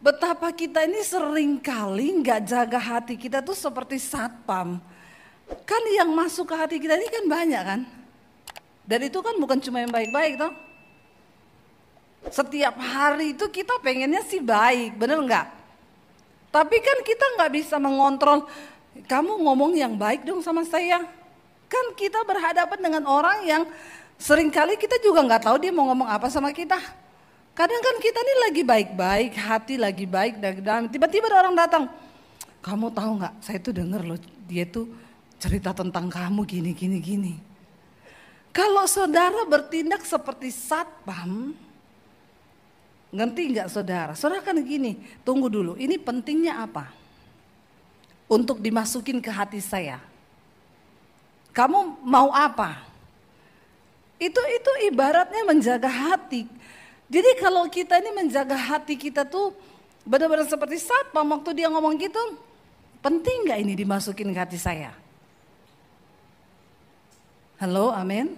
Betapa kita ini sering kali nggak jaga hati kita tuh seperti satpam. Kan yang masuk ke hati kita ini kan banyak kan. Dan itu kan bukan cuma yang baik-baik toh. Setiap hari itu kita pengennya sih baik, bener nggak? Tapi kan kita nggak bisa mengontrol, kamu ngomong yang baik dong sama saya. Kan kita berhadapan dengan orang yang seringkali kita juga nggak tahu dia mau ngomong apa sama kita. Kadang kan kita nih lagi baik-baik, hati lagi baik, dan tiba-tiba ada orang datang. Kamu tahu nggak? Saya tuh denger loh, dia tuh cerita tentang kamu gini. Kalau saudara bertindak seperti satpam, ngerti nggak saudara? Saudara kan gini, tunggu dulu. Ini pentingnya apa? Untuk dimasukin ke hati saya. Kamu mau apa? Itu ibaratnya menjaga hati. Jadi kalau kita ini menjaga hati kita tuh benar-benar seperti satpam waktu dia ngomong gitu, penting gak ini dimasukin ke hati saya? Halo, amin.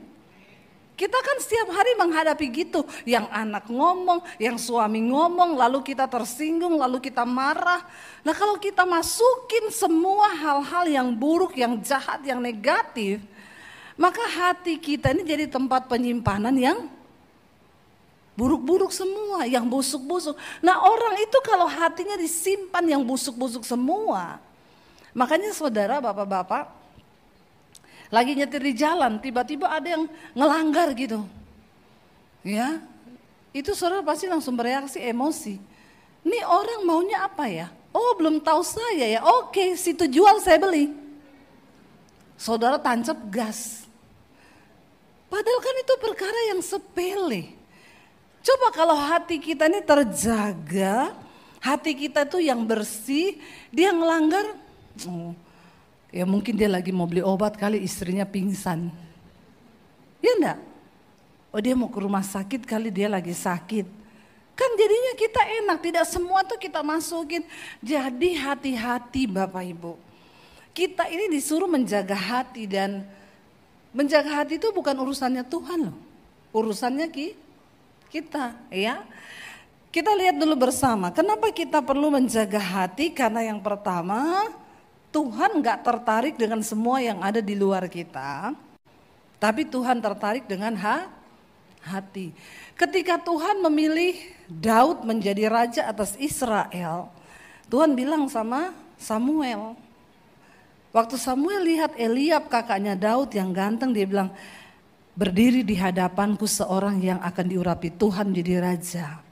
Kita kan setiap hari menghadapi gitu, yang anak ngomong, yang suami ngomong, lalu kita tersinggung, lalu kita marah. Nah kalau kita masukin semua hal-hal yang buruk, yang jahat, yang negatif, maka hati kita ini jadi tempat penyimpanan yang buruk-buruk semua, yang busuk-busuk. Nah orang itu kalau hatinya disimpan yang busuk-busuk semua. Makanya saudara, bapak-bapak, lagi nyetir di jalan, tiba-tiba ada yang ngelanggar gitu. Ya, itu saudara pasti langsung bereaksi emosi. Ini orang maunya apa ya? Oh belum tahu saya ya, oke situ jual saya beli. Saudara tancap gas. Padahal kan itu perkara yang sepele. Coba kalau hati kita ini terjaga, hati kita tuh yang bersih, dia ngelanggar, ya mungkin dia lagi mau beli obat kali istrinya pingsan. Ya enggak? Oh dia mau ke rumah sakit kali dia lagi sakit. Kan jadinya kita enak, tidak semua tuh kita masukin. Jadi hati-hati Bapak Ibu. Kita ini disuruh menjaga hati dan menjaga hati itu bukan urusannya Tuhan loh. Urusannya kita ya. Kita lihat dulu bersama kenapa kita perlu menjaga hati. Karena yang pertama Tuhan gak tertarik dengan semua yang ada di luar kita, tapi Tuhan tertarik dengan hati. Ketika Tuhan memilih Daud menjadi raja atas Israel, Tuhan bilang sama Samuel, waktu Samuel lihat Eliab kakaknya Daud yang ganteng, dia bilang, berdiri di hadapanku seorang yang akan diurapi Tuhan jadi raja.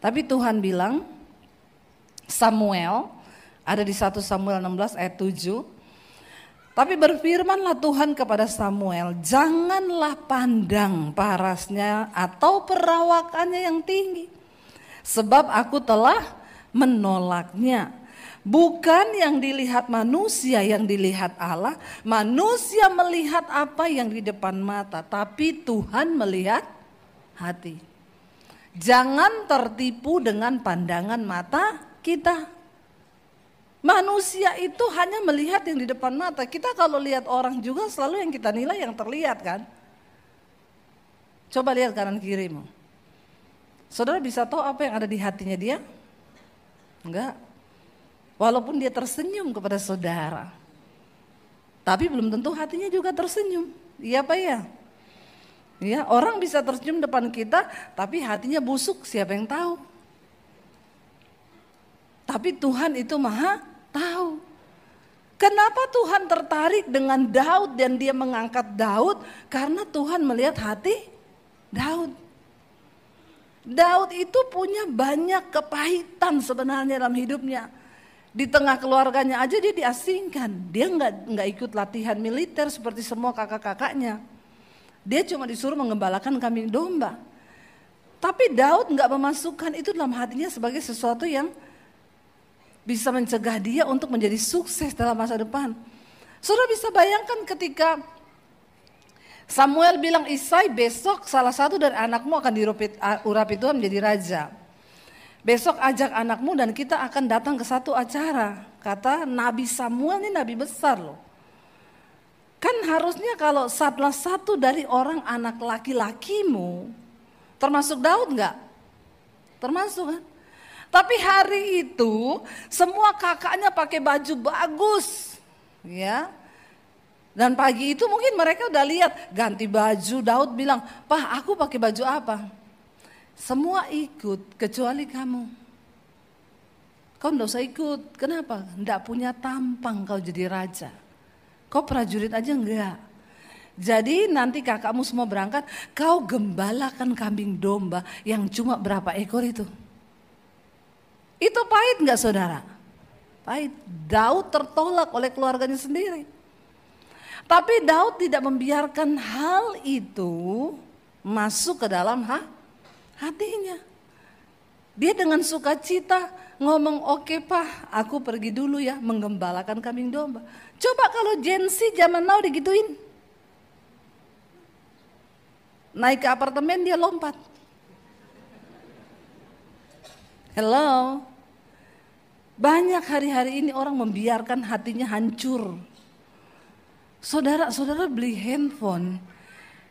Tapi Tuhan bilang, Samuel, ada di 1 Samuel 16 ayat 7. Tapi berfirmanlah Tuhan kepada Samuel, janganlah pandang parasnya atau perawakannya yang tinggi. Sebab aku telah menolaknya. Bukan yang dilihat manusia, yang dilihat Allah. Manusia melihat apa yang di depan mata, tapi Tuhan melihat hati. Jangan tertipu dengan pandangan mata kita. Manusia itu hanya melihat yang di depan mata. Kita kalau lihat orang juga selalu yang kita nilai yang terlihat kan. Coba lihat kanan kirimu. Saudara bisa tahu apa yang ada di hatinya dia? Enggak. Walaupun dia tersenyum kepada saudara, tapi belum tentu hatinya juga tersenyum. Iya Pak ya? Ya, orang bisa tersenyum depan kita, tapi hatinya busuk, siapa yang tahu? Tapi Tuhan itu maha tahu. Kenapa Tuhan tertarik dengan Daud dan dia mengangkat Daud? Karena Tuhan melihat hati Daud. Daud itu punya banyak kepahitan sebenarnya dalam hidupnya. Di tengah keluarganya aja dia diasingkan. Dia nggak ikut latihan militer seperti semua kakak-kakaknya. Dia cuma disuruh mengembalakan kambing domba. Tapi Daud nggak memasukkan itu dalam hatinya sebagai sesuatu yang bisa mencegah dia untuk menjadi sukses dalam masa depan. Saudara bisa bayangkan ketika Samuel bilang, Isai besok salah satu dari anakmu akan diurapi Tuhan menjadi raja. Besok ajak anakmu dan kita akan datang ke satu acara. Kata Nabi Samuel ini nabi besar loh. Kan harusnya kalau salah satu dari orang anak laki-lakimu, termasuk Daud enggak? Termasuk kan? Tapi hari itu semua kakaknya pakai baju bagus, ya. Dan pagi itu mungkin mereka udah lihat ganti baju. Daud bilang, "Pak, aku pakai baju apa?" Semua ikut kecuali kamu. Kau enggak usah ikut. Kenapa? Enggak punya tampang kau jadi raja. Kau prajurit aja enggak. Jadi nanti kakakmu semua berangkat, kau gembalakan kambing domba yang cuma berapa ekor itu. Itu pahit enggak saudara? Pahit. Daud tertolak oleh keluarganya sendiri. Tapi Daud tidak membiarkan hal itu masuk ke dalam hatinya. Dia dengan sukacita ngomong, "Oke Pak, aku pergi dulu ya menggembalakan kambing domba." Coba kalau Gen Z zaman now digituin. Naik ke apartemen dia lompat. Hello. Banyak hari-hari ini orang membiarkan hatinya hancur. Saudara beli handphone.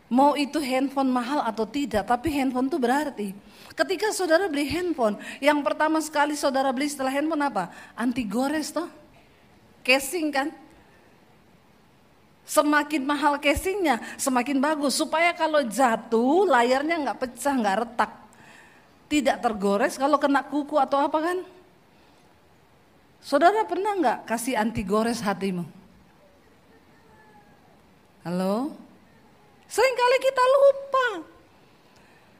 Mau itu handphone mahal atau tidak, tapi handphone itu berarti. Ketika saudara beli handphone, yang pertama sekali saudara beli setelah handphone apa? Anti gores toh. Casing kan? Semakin mahal casingnya, semakin bagus. Supaya kalau jatuh, layarnya nggak pecah, nggak retak. Tidak tergores kalau kena kuku atau apa kan? Saudara pernah nggak kasih anti gores hatimu? Halo? Seringkali kita lupa.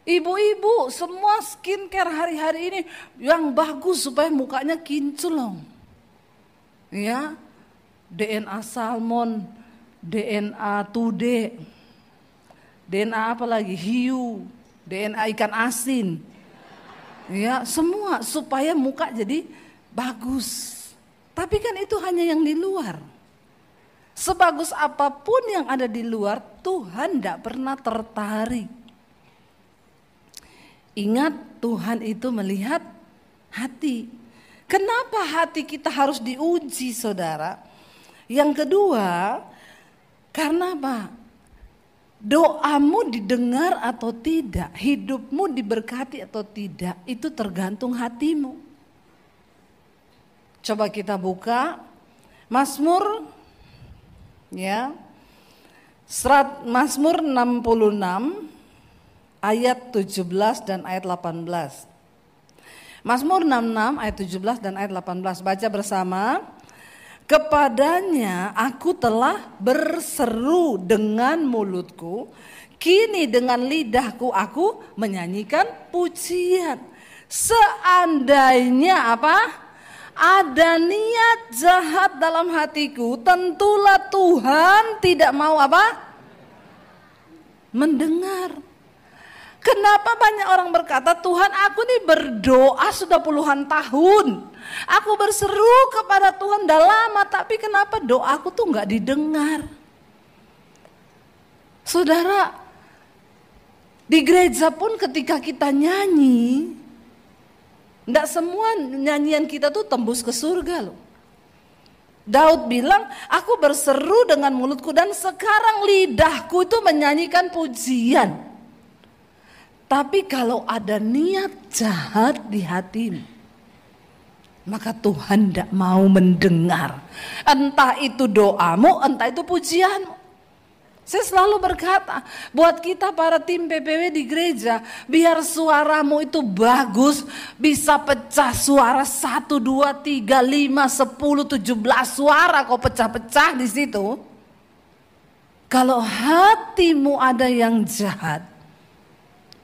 Ibu-ibu semua skincare hari-hari ini yang bagus supaya mukanya kinclong. Ya, DNA salmon, DNA tude, DNA apa lagi? Hiu, DNA ikan asin. Ya, semua supaya muka jadi bagus. Tapi kan itu hanya yang di luar. Sebagus apapun yang ada di luar, Tuhan tidak pernah tertarik. Ingat, Tuhan itu melihat hati. Kenapa hati kita harus diuji, saudara? Yang kedua, karena apa? Doamu didengar atau tidak, hidupmu diberkati atau tidak, itu tergantung hatimu. Coba kita buka Mazmur, ya, Mazmur 66 ayat 17 dan ayat 18. Mazmur 66 ayat 17 dan ayat 18, baca bersama. Kepadanya aku telah berseru dengan mulutku, kini dengan lidahku aku menyanyikan pujian. Seandainya apa? Ada niat jahat dalam hatiku, tentulah Tuhan tidak mau apa? Mendengar. Kenapa banyak orang berkata, Tuhan aku nih berdoa sudah puluhan tahun. Aku berseru kepada Tuhan udah lama, tapi kenapa doaku tuh gak didengar? Saudara, di gereja pun ketika kita nyanyi, tidak semua nyanyian kita tuh tembus ke surga loh. Daud bilang, aku berseru dengan mulutku dan sekarang lidahku itu menyanyikan pujian. Tapi kalau ada niat jahat di hatimu, maka Tuhan tidak mau mendengar. Entah itu doamu, entah itu pujianmu. Saya selalu berkata, buat kita para tim PPW di gereja, biar suaramu itu bagus, bisa pecah suara 1, 2, 3, 5, 10, 17 suara kau pecah-pecah di situ. Kalau hatimu ada yang jahat,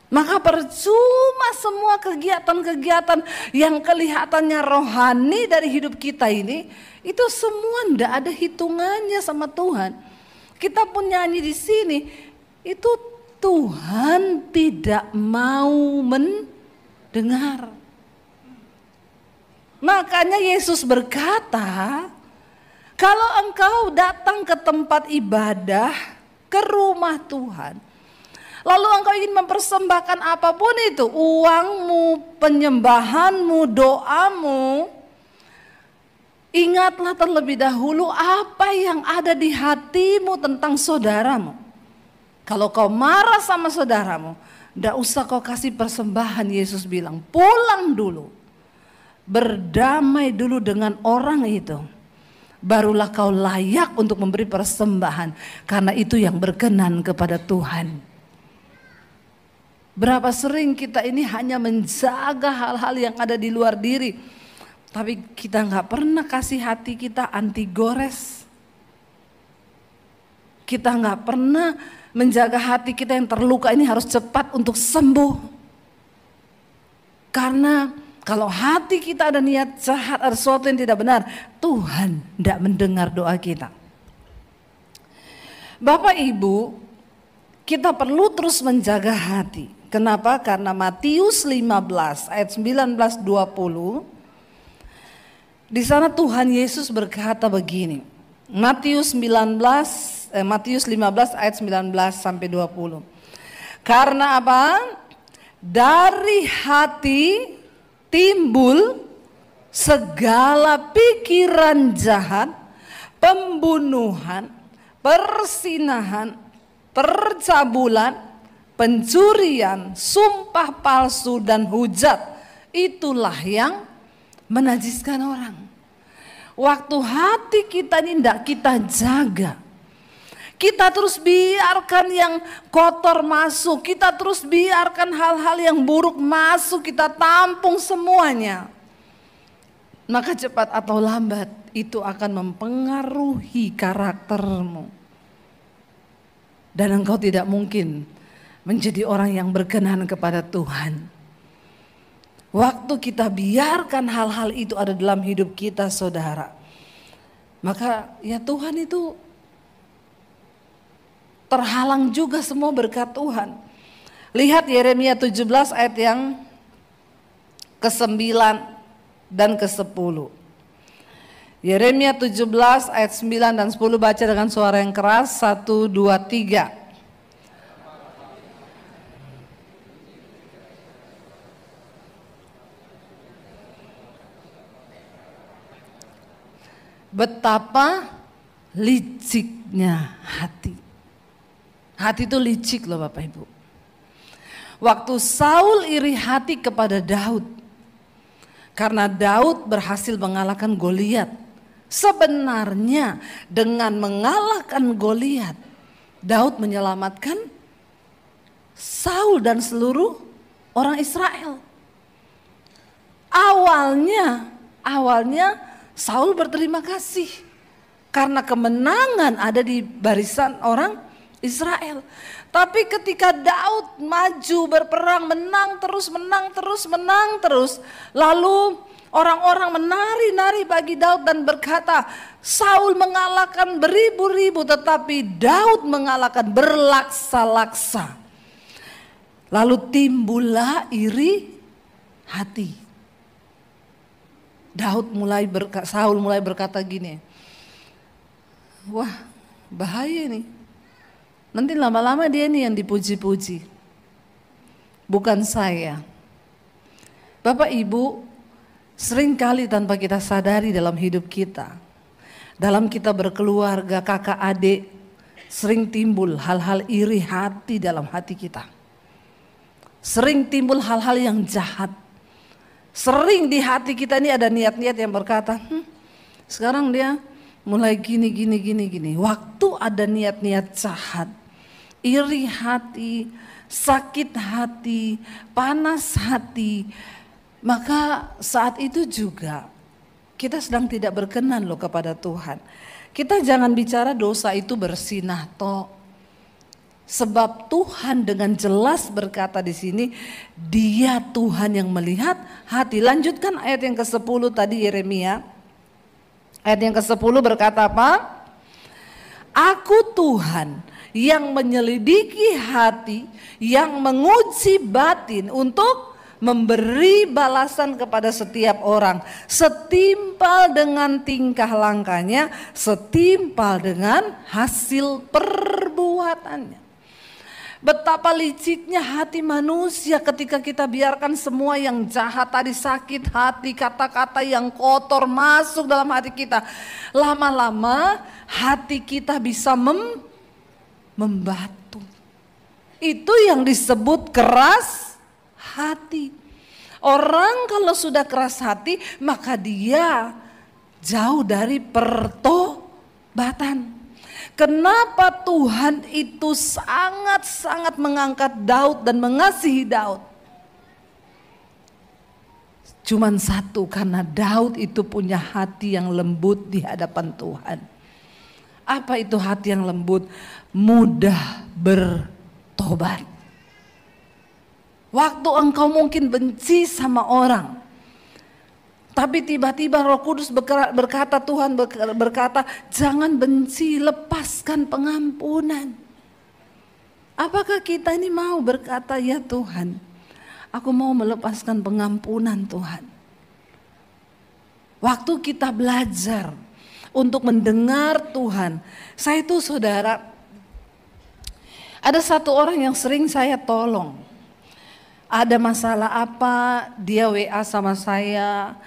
maka percuma semua kegiatan-kegiatan yang kelihatannya rohani dari hidup kita ini, itu semua tidak ada hitungannya sama Tuhan. Kita pun nyanyi di sini, itu Tuhan tidak mau mendengar. Makanya Yesus berkata, kalau engkau datang ke tempat ibadah, ke rumah Tuhan, lalu engkau ingin mempersembahkan apapun itu, uangmu, penyembahanmu, doamu, ingatlah terlebih dahulu apa yang ada di hatimu tentang saudaramu. Kalau kau marah sama saudaramu, tidak usah kau kasih persembahan, Yesus bilang, pulang dulu. berdamai dulu dengan orang itu, barulah kau layak untuk memberi persembahan, karena itu yang berkenan kepada Tuhan. Berapa sering kita ini hanya menjaga hal-hal yang ada di luar diri, tapi kita gak pernah kasih hati kita anti gores. Kita gak pernah menjaga hati kita yang terluka ini harus cepat untuk sembuh. Karena kalau hati kita ada niat jahat, ada sesuatu yang tidak benar, Tuhan tidak mendengar doa kita. Bapak Ibu, kita perlu terus menjaga hati. Kenapa? Karena Matius 15 ayat 19-20, di sana Tuhan Yesus berkata begini. Matius 15 ayat 19-20. Karena apa? Dari hati timbul segala pikiran jahat, pembunuhan, persinahan, percabulan, pencurian, sumpah palsu dan hujat. Itulah yang menajiskan orang. Waktu hati kita ini tidak kita jaga, kita terus biarkan yang kotor masuk, kita terus biarkan hal-hal yang buruk masuk, kita tampung semuanya, maka cepat atau lambat itu akan mempengaruhi karaktermu. Dan engkau tidak mungkin menjadi orang yang berkenan kepada Tuhan. Waktu kita biarkan hal-hal itu ada dalam hidup kita, saudara, maka ya Tuhan itu terhalang juga semua berkat Tuhan. Lihat Yeremia 17 ayat yang ke-9 dan ke-10. Yeremia 17 ayat 9 dan 10, baca dengan suara yang keras, 1, 2, 3. Betapa liciknya hati. Hati itu licik loh Bapak Ibu. Waktu Saul iri hati kepada Daud, karena Daud berhasil mengalahkan Goliat. Sebenarnya dengan mengalahkan Goliat, Daud menyelamatkan Saul dan seluruh orang Israel. Awalnya Saul berterima kasih karena kemenangan ada di barisan orang Israel. Tapi ketika Daud maju berperang, menang terus, lalu orang-orang menari-nari bagi Daud dan berkata, Saul mengalahkan beribu-ribu tetapi Daud mengalahkan berlaksa-laksa. Lalu timbullah iri hati. Saul mulai berkata gini, wah bahaya nih, nanti lama-lama dia nih yang dipuji-puji, bukan saya. Bapak Ibu, seringkali tanpa kita sadari dalam hidup kita, dalam kita berkeluarga, kakak adik, sering timbul hal-hal iri hati dalam hati kita. Sering timbul hal-hal yang jahat. Sering di hati kita ini ada niat-niat yang berkata, sekarang dia mulai gini. Waktu ada niat-niat jahat, iri hati, sakit hati, panas hati, maka saat itu juga kita sedang tidak berkenan loh kepada Tuhan. Kita jangan bicara dosa itu bersinah toh. Sebab Tuhan dengan jelas berkata di sini, Dia Tuhan yang melihat hati. Lanjutkan ayat yang ke-10 tadi Yeremia. Ayat yang ke-10 berkata apa? Aku Tuhan yang menyelidiki hati, yang menguji batin untuk memberi balasan kepada setiap orang setimpal dengan tingkah langkahnya, setimpal dengan hasil perbuatannya. Betapa liciknya hati manusia ketika kita biarkan semua yang jahat tadi, sakit hati, kata-kata yang kotor masuk dalam hati kita. Lama-lama hati kita bisa membatu. Itu yang disebut keras hati. Orang kalau sudah keras hati maka dia jauh dari pertobatan. Kenapa Tuhan itu sangat-sangat mengangkat Daud dan mengasihi Daud? Cuman satu, karena Daud itu punya hati yang lembut di hadapan Tuhan. Apa itu hati yang lembut? Mudah bertobat. Waktu engkau mungkin benci sama orang, tapi tiba-tiba Roh Kudus berkata, Tuhan berkata, jangan benci, lepaskan pengampunan. Apakah kita ini mau berkata, ya Tuhan, aku mau melepaskan pengampunan Tuhan. Waktu kita belajar untuk mendengar Tuhan. Saya itu saudara, ada satu orang yang sering saya tolong. Ada masalah apa, dia WA sama saya.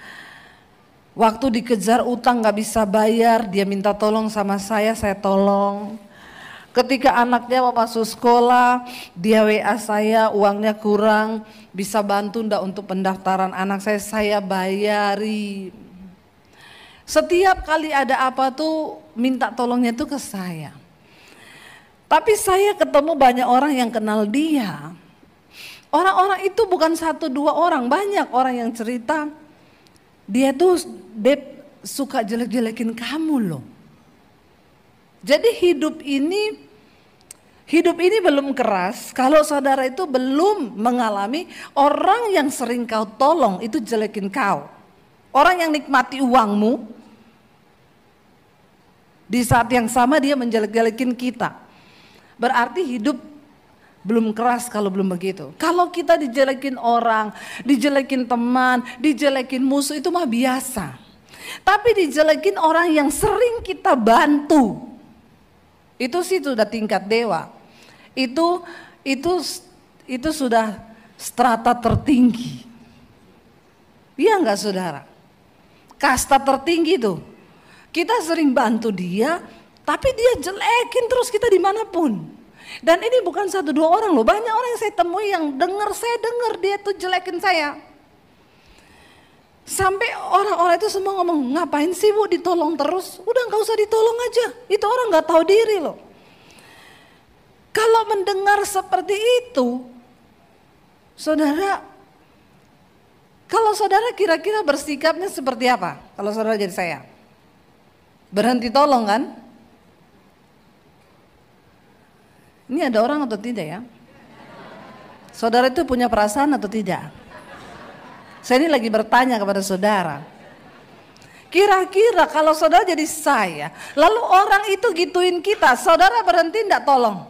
Waktu dikejar utang gak bisa bayar, dia minta tolong sama saya tolong. Ketika anaknya mau masuk sekolah, dia WA saya, uangnya kurang, bisa bantu enggak untuk pendaftaran anak saya bayari. Setiap kali ada apa tuh minta tolongnya tuh ke saya. Tapi saya ketemu banyak orang yang kenal dia. Orang-orang itu bukan 1-2 orang, banyak orang yang cerita, dia tuh suka jelek-jelekin kamu loh. Jadi hidup ini belum keras kalau saudara itu belum mengalami orang yang sering kau tolong itu jelekin kau. Orang yang nikmati uangmu, di saat yang sama dia menjelek-jelekin kita. Berarti hidup belum keras kalau belum begitu. Kalau kita dijelekin orang, dijelekin teman, dijelekin musuh itu mah biasa. Tapi dijelekin orang yang sering kita bantu, itu sih sudah tingkat dewa. Itu sudah strata tertinggi. Iya enggak saudara? Kasta tertinggi tuh. Kita sering bantu dia, tapi dia jelekin terus kita dimanapun. Dan ini bukan 1-2 orang loh, banyak orang yang saya temui yang saya dengar dia tuh jelekin saya. Sampai orang-orang itu semua ngomong, ngapain sih Bu ditolong terus? Udah gak usah ditolong aja, itu orang gak tahu diri loh. Kalau mendengar seperti itu, saudara, kalau saudara kira-kira bersikapnya seperti apa? Kalau saudara jadi saya, berhenti tolong kan? Ini ada orang atau tidak ya? Saudara itu punya perasaan atau tidak? Saya ini lagi bertanya kepada saudara. Kira-kira kalau saudara jadi saya, lalu orang itu gituin kita, saudara berhenti enggak tolong?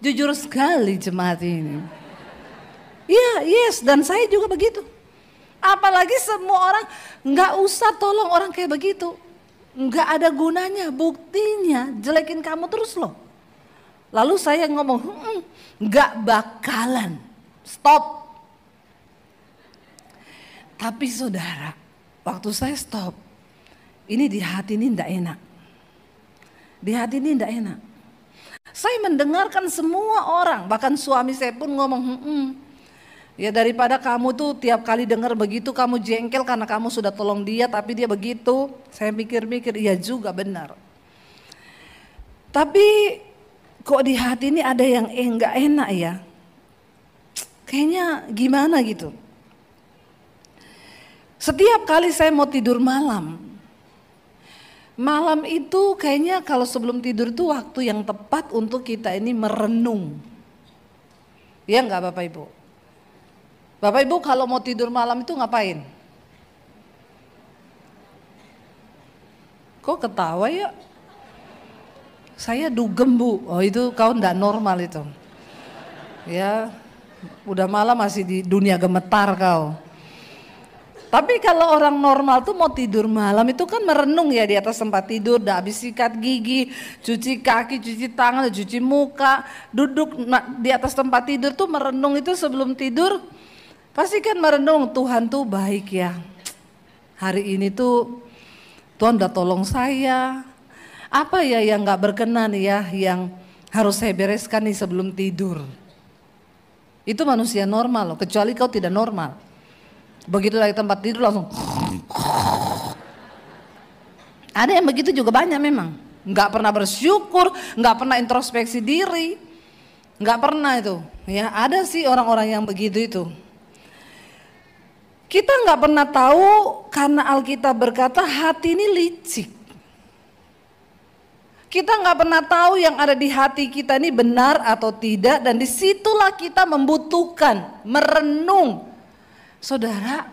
Jujur sekali jemaat ini. Iya, yes, dan saya juga begitu. Apalagi semua orang enggak usah tolong orang kayak begitu. Enggak ada gunanya, buktinya jelekin kamu terus loh. Lalu saya ngomong, gak bakalan, stop. Tapi saudara, waktu saya stop, ini di hati ini gak enak. Di hati ini gak enak. Saya mendengarkan semua orang, bahkan suami saya pun ngomong, ya daripada kamu tuh tiap kali dengar begitu kamu jengkel karena kamu sudah tolong dia tapi dia begitu. Saya mikir-mikir, iya juga benar. Tapi kok di hati ini ada yang enggak enak ya. Kayaknya gimana gitu. Setiap kali saya mau tidur malam itu kayaknya kalau sebelum tidur itu waktu yang tepat untuk kita ini merenung. Ya enggak Bapak Ibu? Bapak Ibu kalau mau tidur malam itu ngapain? Kok ketawa ya? Saya dugem Bu, oh itu kau enggak normal itu. Ya, udah malam masih di dunia gemetar kau. Tapi kalau orang normal tuh mau tidur malam itu kan merenung ya di atas tempat tidur, udah habis sikat gigi, cuci kaki, cuci tangan, cuci muka, duduk di atas tempat tidur tuh merenung itu sebelum tidur. Pasti kan merenung, Tuhan tuh baik ya. Hari ini tuh Tuhan udah tolong saya. Apa ya yang gak berkenan ya yang harus saya bereskan nih sebelum tidur. Itu manusia normal loh, kecuali kau tidak normal. Begitu dari tempat tidur langsung. Ada yang begitu juga banyak memang. Nggak pernah bersyukur, nggak pernah introspeksi diri, nggak pernah itu. Ya ada sih orang-orang yang begitu itu. Kita nggak pernah tahu karena Alkitab berkata hati ini licik. Kita nggak pernah tahu yang ada di hati kita ini benar atau tidak, dan disitulah kita membutuhkan merenung. Saudara,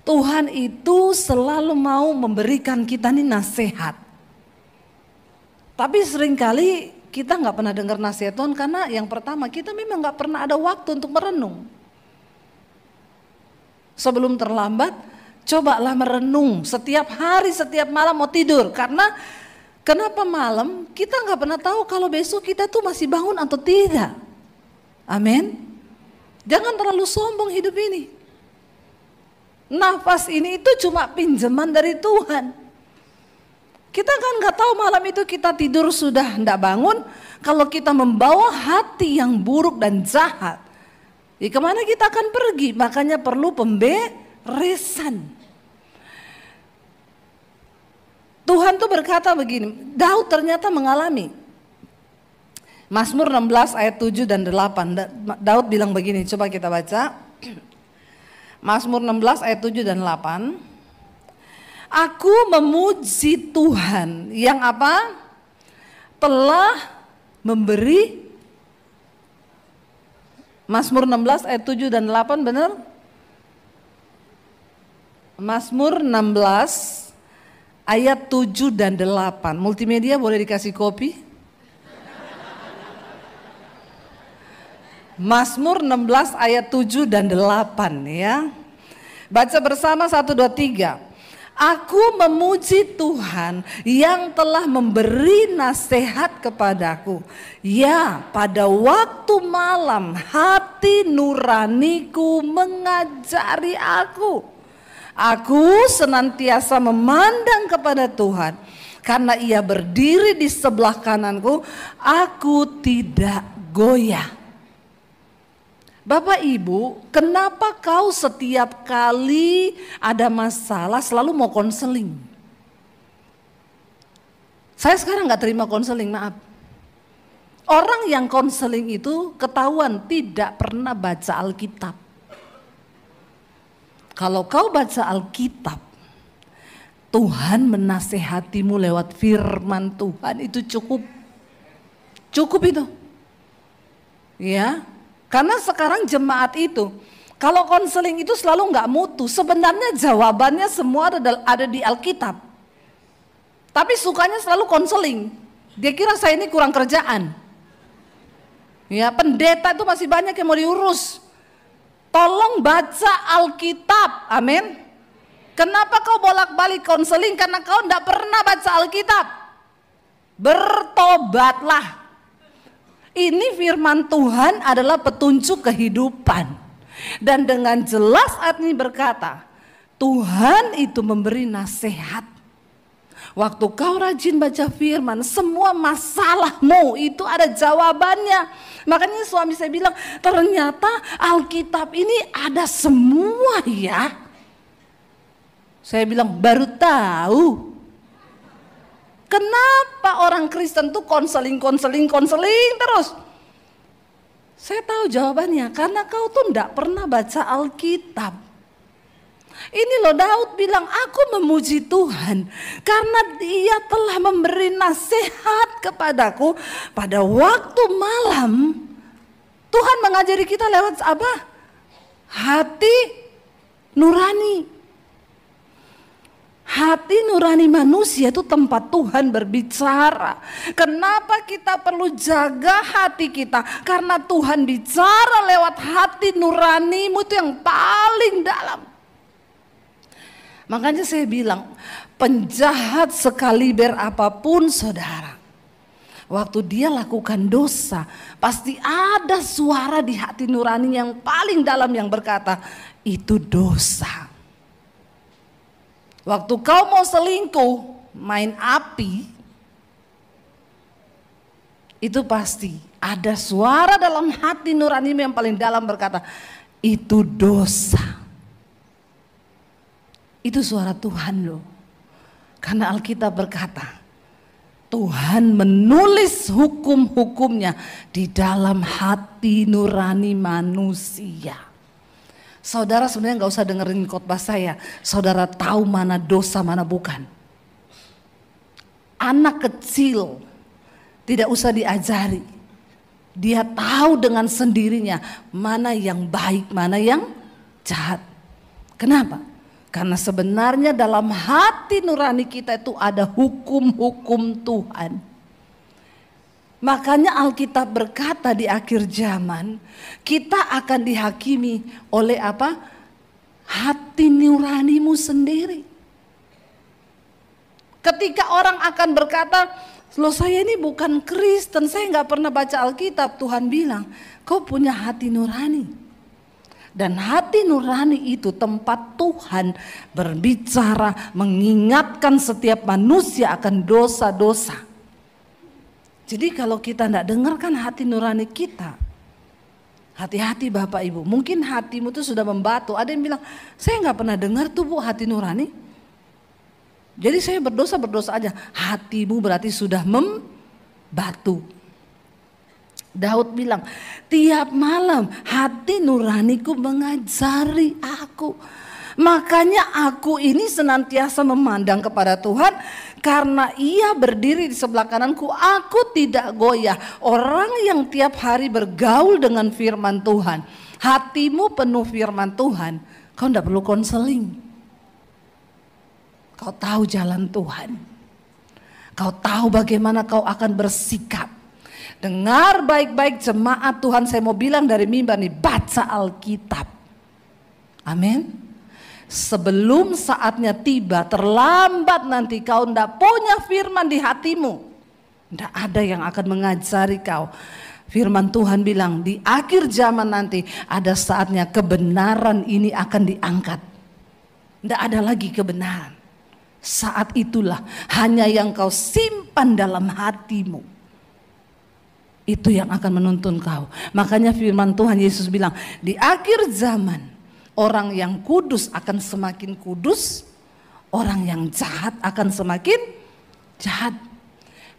Tuhan itu selalu mau memberikan kita ini nasihat. Tapi seringkali kita nggak pernah dengar nasihat Tuhan karena yang pertama kita memang nggak pernah ada waktu untuk merenung. Sebelum terlambat, cobalah merenung setiap hari, setiap malam mau tidur. Karena kenapa malam? Kita nggak pernah tahu kalau besok kita tuh masih bangun atau tidak. Amin. Jangan terlalu sombong hidup ini. Nafas ini itu cuma pinjaman dari Tuhan. Kita kan nggak tahu malam itu kita tidur sudah nggak bangun. Kalau kita membawa hati yang buruk dan jahat, ya kemana kita akan pergi? Makanya perlu pemberesan. Tuhan tuh berkata begini, Daud ternyata mengalami. Mazmur 16 ayat 7 dan 8. Daud bilang begini, coba kita baca. Mazmur 16 ayat 7 dan 8. Aku memuji Tuhan yang apa? Telah memberi. Mazmur 16 ayat 7 dan 8 benar? Mazmur 16 ayat 7 dan 8. Multimedia boleh dikasih kopi? Mazmur 16 ayat 7 dan 8 ya. Baca bersama 1, 2, 3. Aku memuji Tuhan yang telah memberi nasihat kepadaku. Ya, pada waktu malam hati nuraniku mengajari aku. Aku senantiasa memandang kepada Tuhan. Karena ia berdiri di sebelah kananku, aku tidak goyah. Bapak Ibu, kenapa kau setiap kali ada masalah selalu mau konseling? Saya sekarang gak terima konseling, maaf. Orang yang konseling itu ketahuan tidak pernah baca Alkitab. Kalau kau baca Alkitab, Tuhan menasehatimu lewat firman Tuhan, itu cukup. Cukup itu. Ya. Karena sekarang jemaat itu, kalau konseling itu selalu nggak mutu. Sebenarnya jawabannya semua ada di Alkitab. Tapi sukanya selalu konseling. Dia kira saya ini kurang kerjaan. Ya, pendeta itu masih banyak yang mau diurus. Tolong baca Alkitab, amin. Kenapa kau bolak-balik konseling? Karena kau nggak pernah baca Alkitab. Bertobatlah. Ini firman Tuhan adalah petunjuk kehidupan. Dan dengan jelas ayat ini berkata, Tuhan itu memberi nasihat. Waktu kau rajin baca firman, semua masalahmu itu ada jawabannya. Makanya suami saya bilang, ternyata Alkitab ini ada semua ya. Saya bilang, baru tahu. Kenapa orang Kristen tuh konseling terus? Saya tahu jawabannya, karena kau tuh enggak pernah baca Alkitab. Ini loh Daud bilang, aku memuji Tuhan karena Dia telah memberi nasihat kepadaku pada waktu malam. Tuhan mengajari kita lewat apa? Hati nurani. Hati nurani manusia itu tempat Tuhan berbicara. Kenapa kita perlu jaga hati kita? Karena Tuhan bicara lewat hati nuranimu itu yang paling dalam. Makanya saya bilang, penjahat sekaliber apapun saudara, waktu dia lakukan dosa, pasti ada suara di hati nurani yang paling dalam yang berkata, itu dosa. Waktu kau mau selingkuh, main api, itu pasti ada suara dalam hati nuranimu yang paling dalam berkata, itu dosa. Itu suara Tuhan loh. Karena Alkitab berkata, Tuhan menulis hukum-hukumnya di dalam hati nurani manusia. Saudara sebenarnya gak usah dengerin khotbah saya. Saudara tahu mana dosa, mana bukan. Anak kecil tidak usah diajari. Dia tahu dengan sendirinya mana yang baik, mana yang jahat. Kenapa? Karena sebenarnya dalam hati nurani kita itu ada hukum-hukum Tuhan. Makanya Alkitab berkata di akhir zaman kita akan dihakimi oleh apa? Hati nuranimu sendiri. Ketika orang akan berkata, loh saya ini bukan Kristen, saya gak pernah baca Alkitab. Tuhan bilang, kau punya hati nurani. Dan hati nurani itu tempat Tuhan berbicara, mengingatkan setiap manusia akan dosa-dosa. Jadi kalau kita gak dengarkan hati nurani kita, hati-hati Bapak Ibu. Mungkin hatimu itu sudah membatu. Ada yang bilang, saya gak pernah dengar tuh Bu hati nurani. Jadi saya berdosa aja. Hatimu berarti sudah membatu. Daud bilang, tiap malam hati nuraniku mengajari aku. Makanya aku ini senantiasa memandang kepada Tuhan. Karena ia berdiri di sebelah kananku, aku tidak goyah. Orang yang tiap hari bergaul dengan firman Tuhan. Hatimu penuh firman Tuhan. Kau tidak perlu konseling. Kau tahu jalan Tuhan. Kau tahu bagaimana kau akan bersikap. Dengar baik-baik jemaat Tuhan, saya mau bilang dari mimbar nih, baca Alkitab. Amin. Sebelum saatnya tiba, terlambat nanti kau tidak punya firman di hatimu. Tidak ada yang akan mengajari kau. Firman Tuhan bilang di akhir zaman nanti ada saatnya kebenaran ini akan diangkat. Tidak ada lagi kebenaran. Saat itulah hanya yang kau simpan dalam hatimu. Itu yang akan menuntun kau. Makanya firman Tuhan Yesus bilang, di akhir zaman orang yang kudus akan semakin kudus, orang yang jahat akan semakin jahat.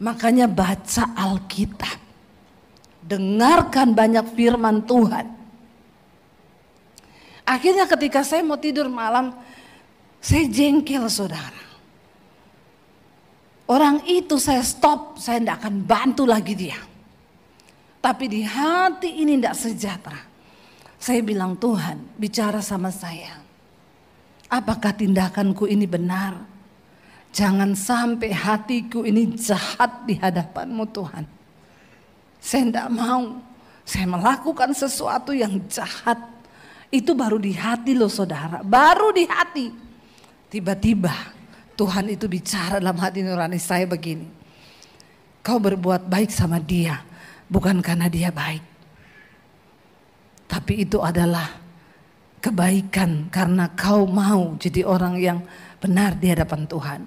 Makanya baca Alkitab. Dengarkan banyak firman Tuhan. Akhirnya ketika saya mau tidur malam, saya jengkel saudara. Orang itu saya stop, saya tidak akan bantu lagi dia. Tapi di hati ini tidak sejahtera. Saya bilang, Tuhan bicara sama saya. Apakah tindakanku ini benar? Jangan sampai hatiku ini jahat di hadapan-Mu Tuhan. Saya tidak mau, saya melakukan sesuatu yang jahat. Itu baru di hati loh saudara, baru di hati. Tiba-tiba Tuhan itu bicara dalam hati nurani saya begini. Kau berbuat baik sama dia, bukan karena dia baik. Tapi itu adalah kebaikan karena kau mau jadi orang yang benar di hadapan Tuhan.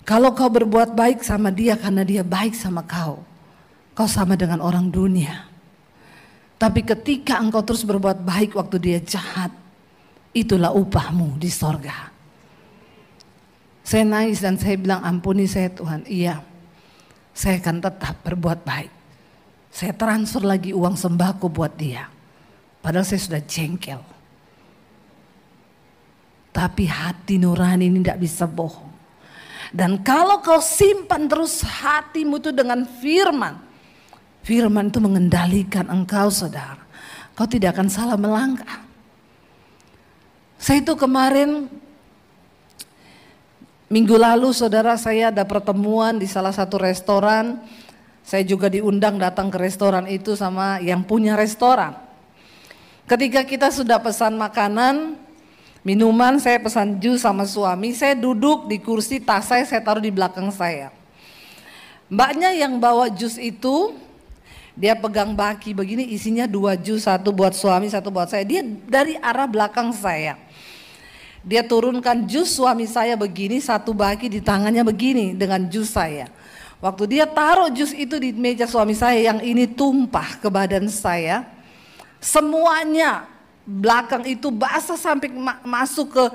Kalau kau berbuat baik sama dia karena dia baik sama kau, kau sama dengan orang dunia. Tapi ketika engkau terus berbuat baik waktu dia jahat, itulah upahmu di sorga. Saya nangis dan saya bilang, ampuni saya Tuhan. Iya, saya akan tetap berbuat baik. Saya transfer lagi uang sembako buat dia. Padahal saya sudah jengkel. Tapi hati nurani ini tidak bisa bohong. Dan kalau kau simpan terus hatimu itu dengan firman. Firman itu mengendalikan engkau saudara. Kau tidak akan salah melangkah. Saya itu kemarin minggu lalu saudara, saya ada pertemuan di salah satu restoran. Saya juga diundang datang ke restoran itu sama yang punya restoran. Ketika kita sudah pesan makanan, minuman, saya pesan jus sama suami. Saya duduk di kursi, tas saya taruh di belakang saya. Mbaknya yang bawa jus itu, dia pegang baki begini, isinya 2 jus, 1 buat suami, 1 buat saya. Dia dari arah belakang saya. Dia turunkan jus suami saya begini, 1 baki di tangannya begini dengan jus saya. Waktu dia taruh jus itu di meja suami saya, yang ini tumpah ke badan saya. Semuanya belakang itu basah sampai masuk ke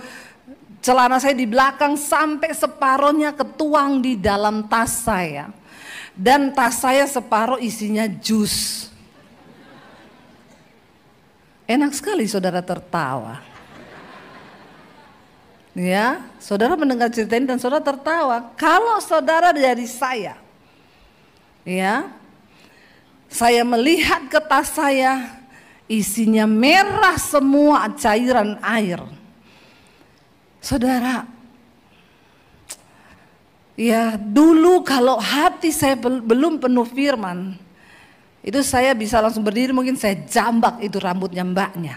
celana saya di belakang, sampai separohnya ketuang di dalam tas saya. Dan tas saya separuh isinya jus. Enak sekali saudara tertawa. Ya, saudara mendengar cerita ini dan saudara tertawa. Kalau saudara dari saya, ya, saya melihat ke tas saya, isinya merah semua cairan air. Saudara, ya dulu kalau hati saya belum penuh firman, itu saya bisa langsung berdiri, mungkin saya jambak itu rambutnya mbaknya.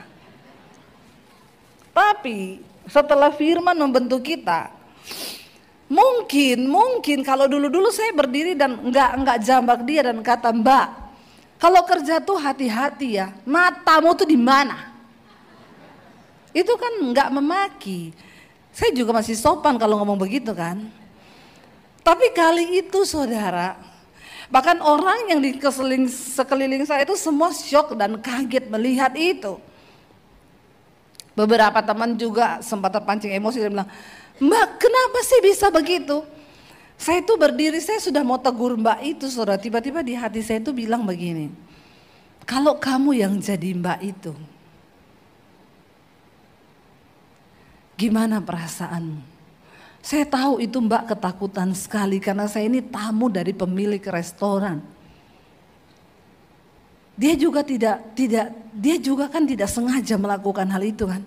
Tapi setelah firman membentuk kita, mungkin kalau dulu saya berdiri dan enggak jambak dia dan kata, Mbak, kalau kerja tuh hati-hati ya, matamu tuh di mana? Itu kan enggak memaki. Saya juga masih sopan kalau ngomong begitu kan. Tapi kali itu saudara, bahkan orang yang di sekeliling saya itu semua syok dan kaget melihat itu. Beberapa teman juga sempat terpancing emosi dan bilang, Mbak, kenapa sih bisa begitu? Saya itu berdiri, saya sudah mau tegur Mbak itu, saudara. Tiba-tiba di hati saya itu bilang begini, kalau kamu yang jadi Mbak itu, gimana perasaanmu? Saya tahu itu Mbak ketakutan sekali karena saya ini tamu dari pemilik restoran. Dia juga tidak sengaja melakukan hal itu kan.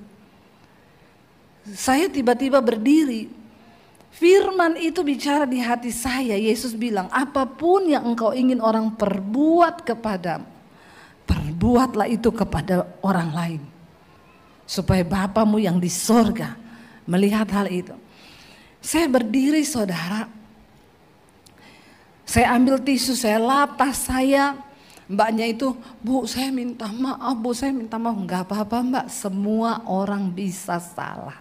Saya tiba-tiba berdiri. Firman itu bicara di hati saya. Yesus bilang, apapun yang engkau ingin orang perbuat kepadamu, perbuatlah itu kepada orang lain. Supaya Bapamu yang di sorga melihat hal itu. Saya berdiri saudara. Saya ambil tisu, saya lap tas saya. Mbaknya itu, Bu saya minta maaf, Bu saya minta maaf. Enggak apa-apa Mbak, semua orang bisa salah.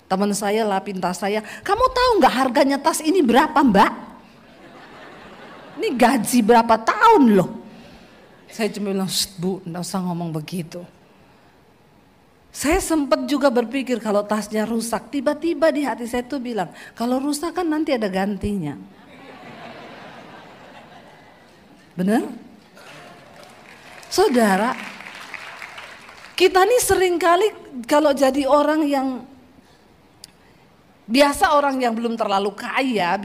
Teman saya lapin tas saya, kamu tahu nggak harganya tas ini berapa Mbak? Ini gaji berapa tahun loh. Saya cuma bilang, Bu enggak usah ngomong begitu. Saya sempat juga berpikir kalau tasnya rusak, tiba-tiba di hati saya tuh bilang, kalau rusak kan nanti ada gantinya. Benar? Saudara, kita nih seringkali kalau jadi orang yang biasa, orang yang belum terlalu kaya,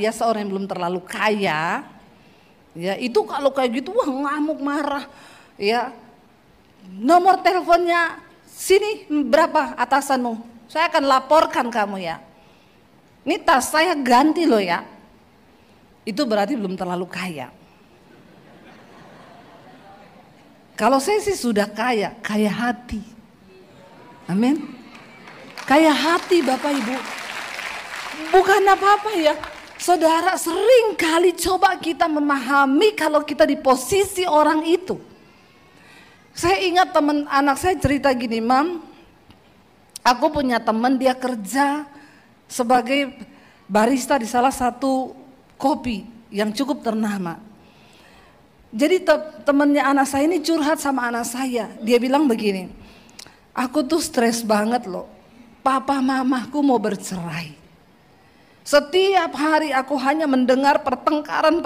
ya itu kalau kayak gitu wah ngamuk marah, ya. Nomor teleponnya sini berapa atasanmu? Saya akan laporkan kamu ya. Ini tas saya ganti loh ya. Itu berarti belum terlalu kaya. Kalau saya sih sudah kaya hati. Amin. Kaya hati Bapak Ibu. Bukan apa-apa ya. Saudara, sering kali coba kita memahami kalau kita di posisi orang itu. Saya ingat teman anak saya cerita gini, Mam, aku punya teman dia kerja sebagai barista di salah satu kopi yang cukup ternama. Jadi temannya anak saya ini curhat sama anak saya. Dia bilang begini, aku tuh stres banget loh, papa mamaku mau bercerai. Setiap hari aku hanya mendengar pertengkaran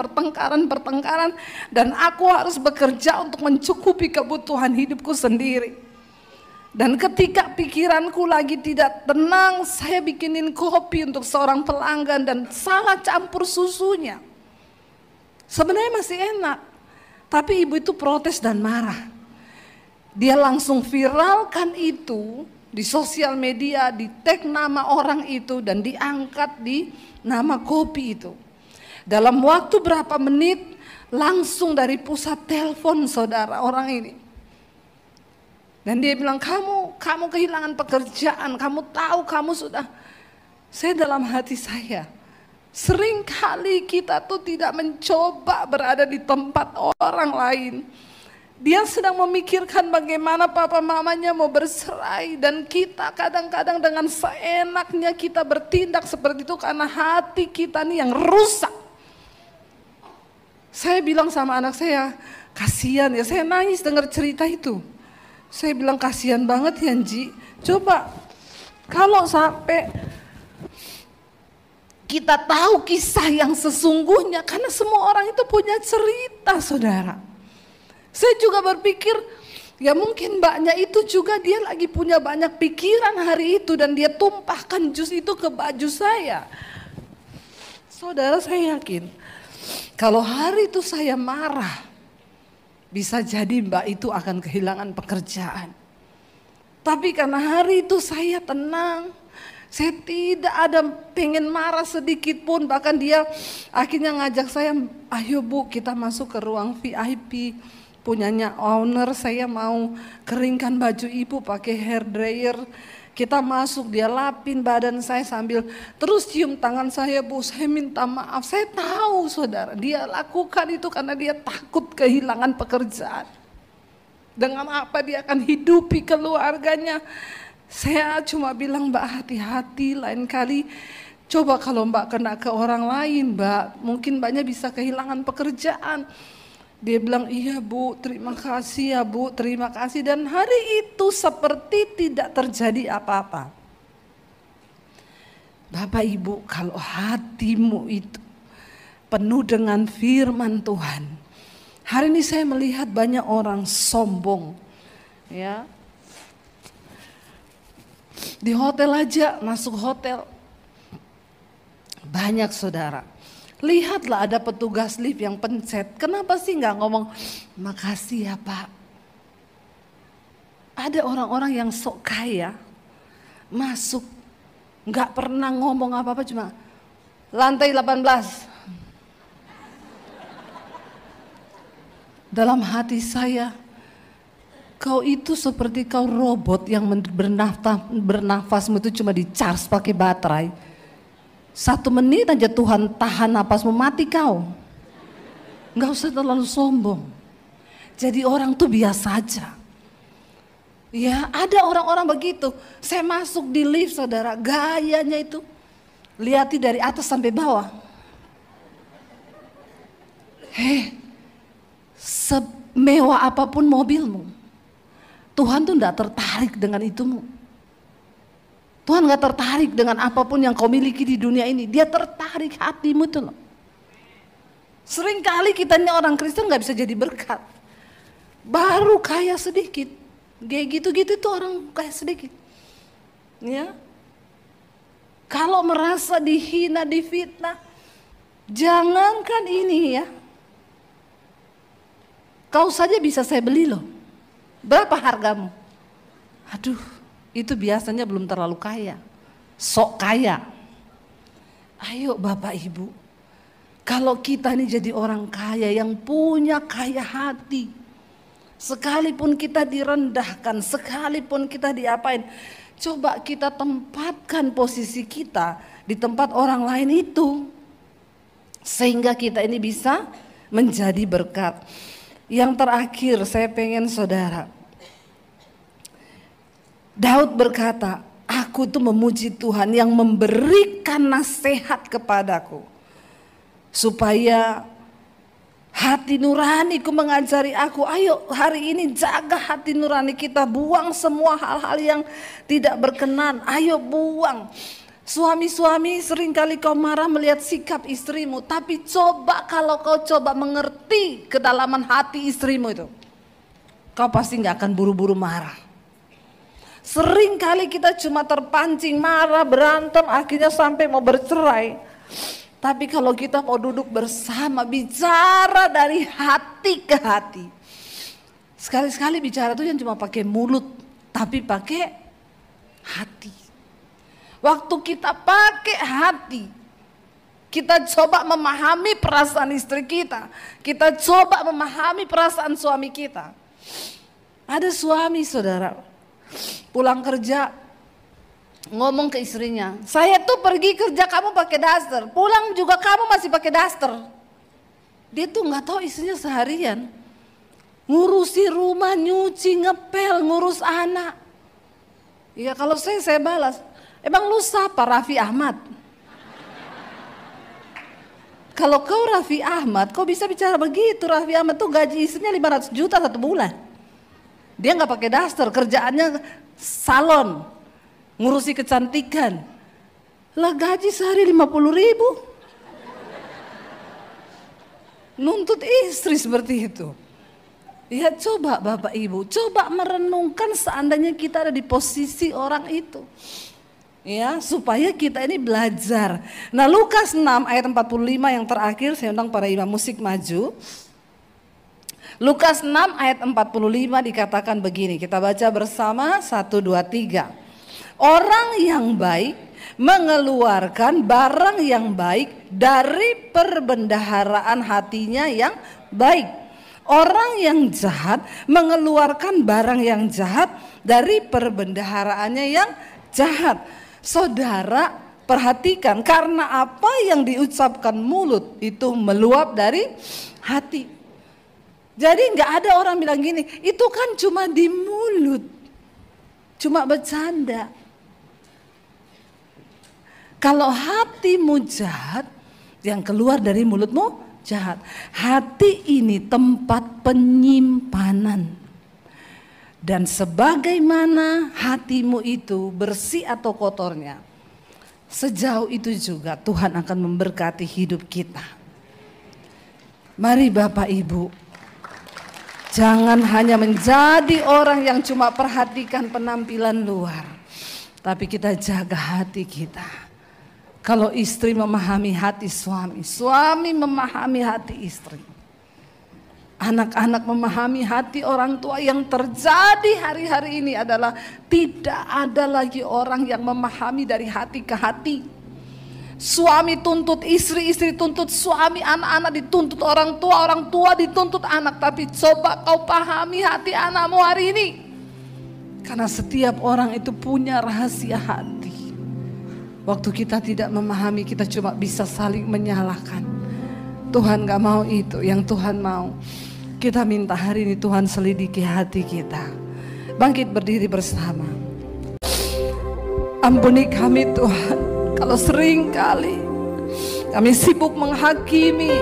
dan aku harus bekerja untuk mencukupi kebutuhan hidupku sendiri. Dan ketika pikiranku lagi tidak tenang, saya bikinin kopi untuk seorang pelanggan dan salah campur susunya. Sebenarnya masih enak, tapi ibu itu protes dan marah. Dia langsung viralkan itu di sosial media, di tag nama orang itu dan diangkat di nama kopi itu. Dalam waktu berapa menit langsung dari pusat telepon saudara orang ini. Dan dia bilang, kamu kehilangan pekerjaan, kamu tahu kamu sudah. Saya dalam hati saya, seringkali kita tuh tidak mencoba berada di tempat orang lain. Dia sedang memikirkan bagaimana papa mamanya mau bercerai dan kita kadang-kadang dengan seenaknya kita bertindak seperti itu karena hati kita nih yang rusak. Saya bilang sama anak saya, kasihan ya, saya nangis dengar cerita itu. Saya bilang kasihan banget ya Ji. Coba kalau sampai kita tahu kisah yang sesungguhnya, karena semua orang itu punya cerita, saudara. Saya juga berpikir, ya mungkin mbaknya itu juga dia lagi punya banyak pikiran hari itu dan dia tumpahkan jus itu ke baju saya. Saudara, saya yakin kalau hari itu saya marah, bisa jadi mbak itu akan kehilangan pekerjaan. Tapi karena hari itu saya tenang, saya tidak ada pengen marah sedikit pun. Bahkan dia akhirnya ngajak saya, ayo Bu kita masuk ke ruang VIP punyanya owner, saya mau keringkan baju ibu pakai hair dryer. Kita masuk, dia lapin badan saya sambil terus cium tangan saya, Bu saya minta maaf. Saya tahu saudara, dia lakukan itu karena dia takut kehilangan pekerjaan. Dengan apa dia akan hidupi keluarganya. Saya cuma bilang, Mbak hati-hati, lain kali coba kalau Mbak kena ke orang lain Mbak, mungkin Mbaknya bisa kehilangan pekerjaan. Dia bilang, iya Bu, terima kasih ya Bu, terima kasih. Dan hari itu seperti tidak terjadi apa-apa. Bapak Ibu, kalau hatimu itu penuh dengan firman Tuhan. Hari ini saya melihat banyak orang sombong. Ya. Di hotel aja, masuk hotel. Banyak saudara. Lihatlah ada petugas lift yang pencet. Kenapa sih nggak ngomong makasih ya Pak? Ada orang-orang yang sok kaya masuk nggak pernah ngomong apa-apa, cuma lantai 18. Dalam hati saya, kau itu seperti kau robot yang bernafasmu itu cuma di-charge pakai baterai. 1 menit aja Tuhan tahan napasmu, mati kau. Nggak usah terlalu sombong. Jadi orang tuh biasa aja. Ya ada orang-orang begitu. Saya masuk di lift saudara, gayanya itu lihati dari atas sampai bawah. Semewah apapun mobilmu, Tuhan tuh gak tertarik dengan itumu. Tuhan gak tertarik dengan apapun yang kau miliki di dunia ini. Dia tertarik hatimu tuh loh. Seringkali kita ini orang Kristen gak bisa jadi berkat. Baru kaya sedikit. Kayak gitu-gitu tuh orang kaya sedikit. Ya. Kalau merasa dihina, difitnah, jangankan ini ya. Kau saja bisa saya beli loh. Berapa hargamu? Aduh, itu biasanya belum terlalu kaya. Sok kaya. Ayo Bapak Ibu, kalau kita ini jadi orang kaya yang punya kaya hati, sekalipun kita direndahkan, sekalipun kita diapain, coba kita tempatkan posisi kita di tempat orang lain itu, sehingga kita ini bisa menjadi berkat. Yang terakhir saya pengen saudara, Daud berkata, aku tuh memuji Tuhan yang memberikan nasihat kepadaku, supaya hati nuraniku mengajari aku. Ayo hari ini jaga hati nurani kita, buang semua hal-hal yang tidak berkenan. Ayo buang. Suami-suami seringkali kau marah melihat sikap istrimu, tapi coba kalau kau coba mengerti kedalaman hati istrimu itu, kau pasti gak akan buru-buru marah. Seringkali kita cuma terpancing marah, berantem, akhirnya sampai mau bercerai. Tapi kalau kita mau duduk bersama, bicara dari hati ke hati. Sekali-sekali bicara tuh yang cuma pakai mulut, tapi pakai hati. Waktu kita pakai hati, kita coba memahami perasaan istri kita, kita coba memahami perasaan suami kita. Ada suami saudara, pulang kerja ngomong ke istrinya, saya tuh pergi kerja kamu pakai daster, pulang juga kamu masih pakai daster. Dia tuh nggak tahu istrinya seharian ngurusi rumah, nyuci, ngepel, ngurus anak. Ya kalau saya balas, emang lu siapa Raffi Ahmad? Kalau kau Raffi Ahmad, kau bisa bicara begitu. Raffi Ahmad tuh gaji istrinya 500 juta 1 bulan. Dia nggak pakai daster, kerjaannya salon, ngurusi kecantikan. Lah gaji sehari 50 ribu. Nuntut istri seperti itu. Ya coba Bapak Ibu, coba merenungkan seandainya kita ada di posisi orang itu. Ya, supaya kita ini belajar. Nah, Lukas 6 ayat 45 yang terakhir, saya undang para imam musik maju. Lukas 6 ayat 45 dikatakan begini, kita baca bersama 1, 2, 3. Orang yang baik mengeluarkan barang yang baik dari perbendaharaan hatinya yang baik. Orang yang jahat mengeluarkan barang yang jahat dari perbendaharaannya yang jahat. Saudara, perhatikan, karena apa yang diucapkan mulut itu meluap dari hati. Jadi nggak ada orang bilang gini, itu kan cuma di mulut, cuma bercanda. Kalau hatimu jahat, yang keluar dari mulutmu jahat. Hati ini tempat penyimpanan. Dan sebagaimana hatimu itu bersih atau kotornya, sejauh itu juga Tuhan akan memberkati hidup kita. Mari Bapak Ibu, jangan hanya menjadi orang yang cuma perhatikan penampilan luar, tapi kita jaga hati kita. Kalau istri memahami hati suami, suami memahami hati istri, anak-anak memahami hati orang tua. Yang terjadi hari-hari ini adalah tidak ada lagi orang yang memahami dari hati ke hati. Suami tuntut istri, istri tuntut suami, anak-anak dituntut orang tua dituntut anak. Tapi coba kau pahami hati anakmu hari ini. Karena setiap orang itu punya rahasia hati. Waktu kita tidak memahami, kita cuma bisa saling menyalahkan. Tuhan gak mau itu, yang Tuhan mau. Kita minta hari ini Tuhan selidiki hati kita. Bangkit berdiri bersama. Ampuni kami Tuhan, kalau sering kali kami sibuk menghakimi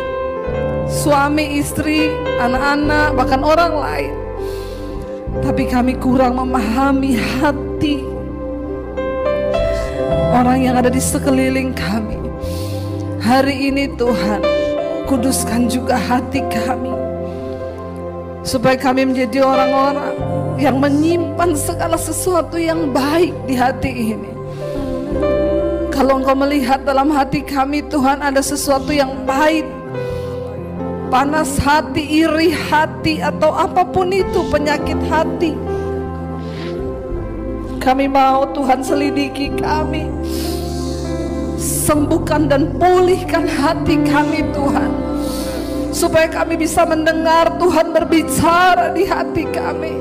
suami, istri, anak-anak, bahkan orang lain. Tapi kami kurang memahami hati orang yang ada di sekeliling kami. Hari ini Tuhan, kuduskan juga hati kami, supaya kami menjadi orang-orang yang menyimpan segala sesuatu yang baik di hati ini. Kalau Engkau melihat dalam hati kami Tuhan ada sesuatu yang pahit, panas hati, iri hati, atau apapun itu penyakit hati, kami mau Tuhan selidiki kami, sembuhkan dan pulihkan hati kami Tuhan, supaya kami bisa mendengar Tuhan berbicara di hati kami.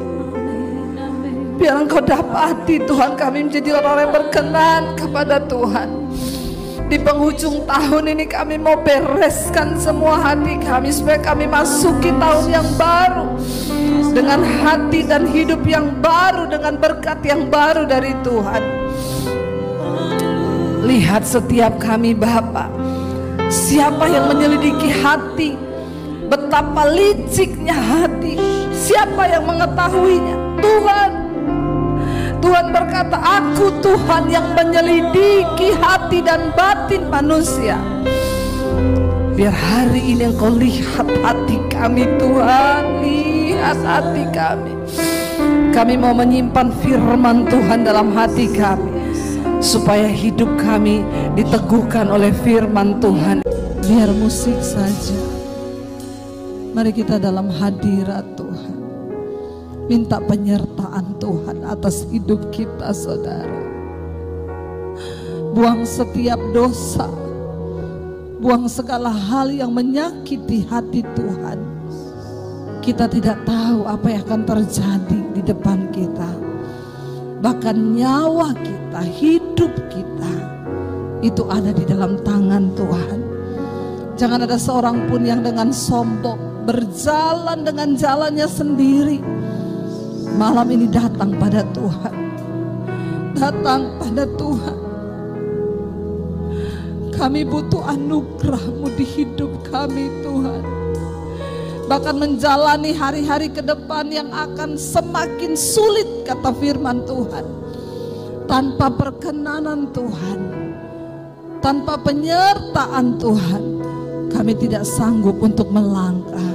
Biar Engkau dapati Tuhan kami menjadi orang yang berkenan kepada Tuhan. Di penghujung tahun ini kami mau bereskan semua hati kami, supaya kami masuki tahun yang baru dengan hati dan hidup yang baru, dengan berkat yang baru dari Tuhan. Lihat setiap kami Bapa, siapa yang menyelidiki hati, betapa liciknya hati, siapa yang mengetahuinya? Tuhan. Tuhan berkata, aku Tuhan yang menyelidiki hati dan batin manusia. Biar hari ini Engkau lihat hati kami Tuhan, lihat hati kami. Kami mau menyimpan firman Tuhan dalam hati kami, supaya hidup kami diteguhkan oleh firman Tuhan. Biar musik saja, mari kita dalam hadirat Tuhan minta penyertaan Tuhan atas hidup kita saudara. Buang setiap dosa, buang segala hal yang menyakiti hati Tuhan. Kita tidak tahu apa yang akan terjadi di depan kita. Bahkan nyawa kita, hidup kita, itu ada di dalam tangan Tuhan. Jangan ada seorang pun yang dengan sombong berjalan dengan jalannya sendiri. Malam ini datang pada Tuhan, datang pada Tuhan. Kami butuh anugerah-Mu di hidup kami Tuhan. Bahkan menjalani hari-hari ke depan yang akan semakin sulit, kata firman Tuhan. Tanpa perkenanan Tuhan, tanpa penyertaan Tuhan, kami tidak sanggup untuk melangkah.